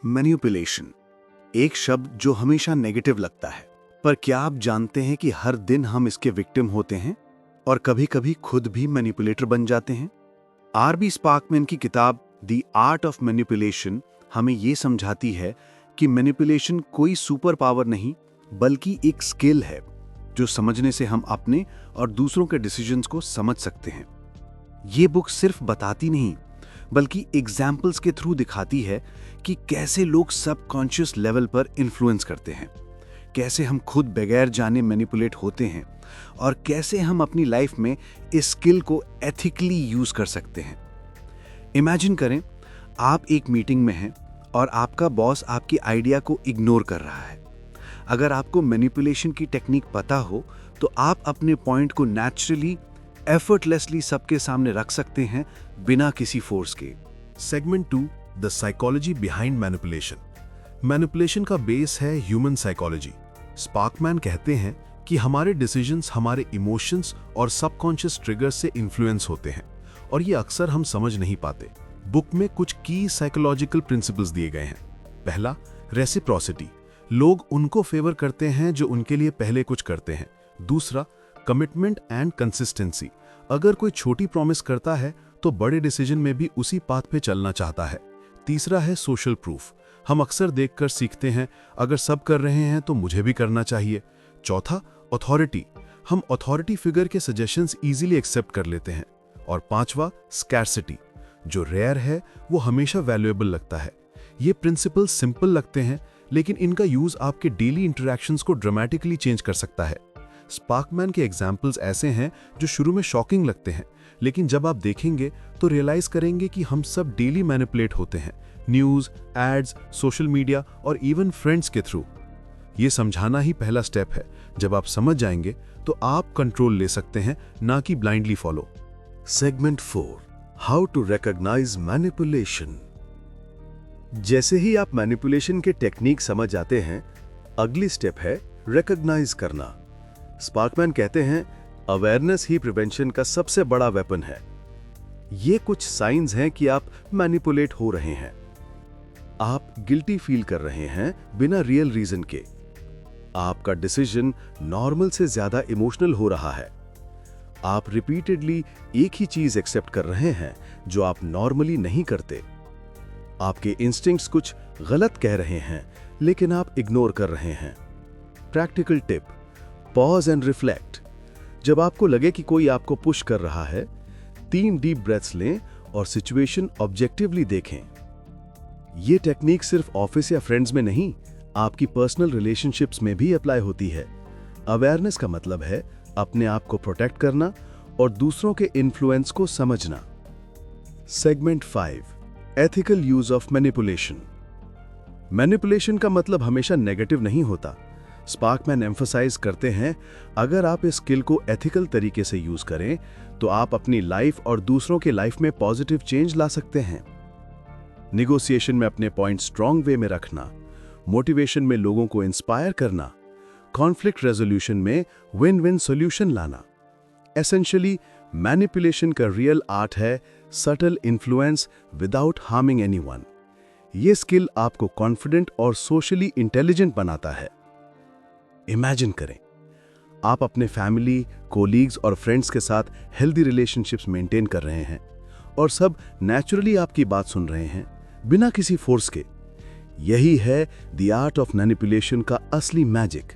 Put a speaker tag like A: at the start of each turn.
A: Manipulation, एक शब्द जो हमेशा नेगेटिव लगता है, पर क्या आप जानते हैं कि हर दिन हम इसके विक्टिम होते हैं और कभी-कभी खुद भी मैनिपुलेटर बन जाते हैं। आरबी स्पार्कमैन की किताब द आर्ट ऑफ मैनिपुलेशन हमें ये समझाती है कि मैनिपुलेशन कोई सुपर पावर नहीं, बल्कि एक स्किल है जो समझने से हम अपने और दूसरों के डिसीजंस को समझ सकते हैं। ये बुक सिर्फ बताती नहीं, बल्कि एग्जाम्पल्स के थ्रू दिखाती है कि कैसे लोग सबकॉन्शियस लेवल पर इन्फ्लुएंस करते हैं, कैसे हम खुद बगैर जाने मैनिपुलेट होते हैं और कैसे हम अपनी लाइफ में इस स्किल को एथिकली यूज कर सकते हैं। इमेजिन करें, आप एक मीटिंग में हैं और आपका बॉस आपकी आइडिया को इग्नोर कर रहा है। अगर आपको मैनिपुलेशन की टेक्निक पता हो तो आप अपने पॉइंट को नेचुरली, एफर्टलेसली सबके सामने रख सकते हैं बिना किसी फोर्स के।
B: Segment 2, the psychology behind manipulation. Manipulation का बेस है ह्यूमन साइकोलॉजी। स्पार्कमैन कहते हैं कि हमारे डिसीजंस हमारे इमोशंस और सबकॉन्शियस ट्रिगर्स से इन्फ्लुएंस होते हैं और ये अक्सर हम समझ नहीं पाते। बुक में कुछ की साइकोलॉजिकल प्रिंसिपल्स दिए गए हैं। पहला, रेसिप्रोसिटी, लोग उनको फेवर करते हैं जो उनके लिए पहले कुछ करते हैं। दूसरा, कमिटमेंट एंड कंसिस्टेंसी, अगर कोई छोटी प्रॉमिस करता है तो बड़े डिसीजन में भी उसी पाथ पे चलना चाहता है। तीसरा है सोशल प्रूफ, हम अक्सर देखकर सीखते हैं, अगर सब कर रहे हैं तो मुझे भी करना चाहिए। चौथा, अथॉरिटी, हम अथॉरिटी फिगर के सजेशंस इजीली एक्सेप्ट कर लेते हैं। और पांचवा, स्कैर्सिटी, जो रेयर है वो हमेशा वैल्यूएबल लगता है। ये प्रिंसिपल सिंपल लगते हैं, लेकिन इनका यूज आपके डेली इंटरैक्शंस को ड्रामेटिकली चेंज कर सकता है। स्पार्कमैन के एग्जाम्पल्स ऐसे हैं जो शुरू में शॉकिंग लगते हैं, लेकिन जब आप देखेंगे तो रियलाइज करेंगे कि हम सब डेली मैनिपुलेट होते हैं, न्यूज, एड्स, सोशल मीडिया और इवन फ्रेंड्स के थ्रू। ये समझाना ही पहला स्टेप है। जब आप समझ जाएंगे तो आप कंट्रोल ले सकते हैं, ना कि blindly follow.
C: Segment 4, how to recognise manipulation. जैसे ही आप मैनिपुलेशन के टेक्निक समझ जाते हैं, अगली स्टेप है रिकॉग्नाइज करना। स्पार्कमैन कहते हैं, अवेयरनेस ही प्रिवेंशन का सबसे बड़ा वेपन है। ये कुछ साइंस हैं कि आप मैनिपुलेट हो रहे हैं। आप गिल्टी फील कर रहे हैं बिना रियल रीजन के। आपका डिसीजन नॉर्मल से ज्यादा इमोशनल हो रहा है। आप रिपीटेडली एक ही चीज एक्सेप्ट कर रहे हैं जो आप नॉर्मली नहीं करते। आपके इंस्टिंक्ट्स कुछ गलत कह रहे हैं, लेकिन आप इग्नोर कर रहे हैं। Practical tip, pause and reflect. जब आपको लगे कि कोई आपको पुश कर रहा है, 3 डीप ब्रेथ्स लें और सिचुएशन ऑब्जेक्टिवली देखें। यह टेक्निक सिर्फ ऑफिस या फ्रेंड्स में नहीं, आपकी पर्सनल रिलेशनशिप्स में भी अप्लाई होती है। अवेयरनेस का मतलब है अपने आप को प्रोटेक्ट करना और दूसरों के इन्फ्लुएंस को समझना। Segment 5, ethical use of manipulation. Manipulation का मतलब हमेशा नेगेटिव नहीं होता। स्पार्कमैन एम्फसाइज करते हैं, अगर आप इस स्किल को एथिकल तरीके से यूज करें तो आप अपनी लाइफ और दूसरों के लाइफ में पॉजिटिव चेंज ला सकते हैं। निगोशिएशन में अपने पॉइंट स्ट्रांग वे में रखना, मोटिवेशन में लोगों को इंस्पायर करना, कॉन्फ्लिक्ट रेजोल्यूशन में विन विन सॉल्यूशन लाना। एसेंशियली मैनिपुलेशन का रियल आर्ट है subtle influence without harming anyone. ये स्किल आपको कॉन्फिडेंट और सोशली इंटेलिजेंट बनाता है। इमेजिन करें, आप अपने फैमिली, कोलीग्स और फ्रेंड्स के साथ हेल्दी रिलेशनशिप्स मेंटेन कर रहे हैं और सब नेचुरली आपकी बात सुन रहे हैं बिना किसी फोर्स के। यही है द आर्ट ऑफ मैनिपुलेशन का असली मैजिक।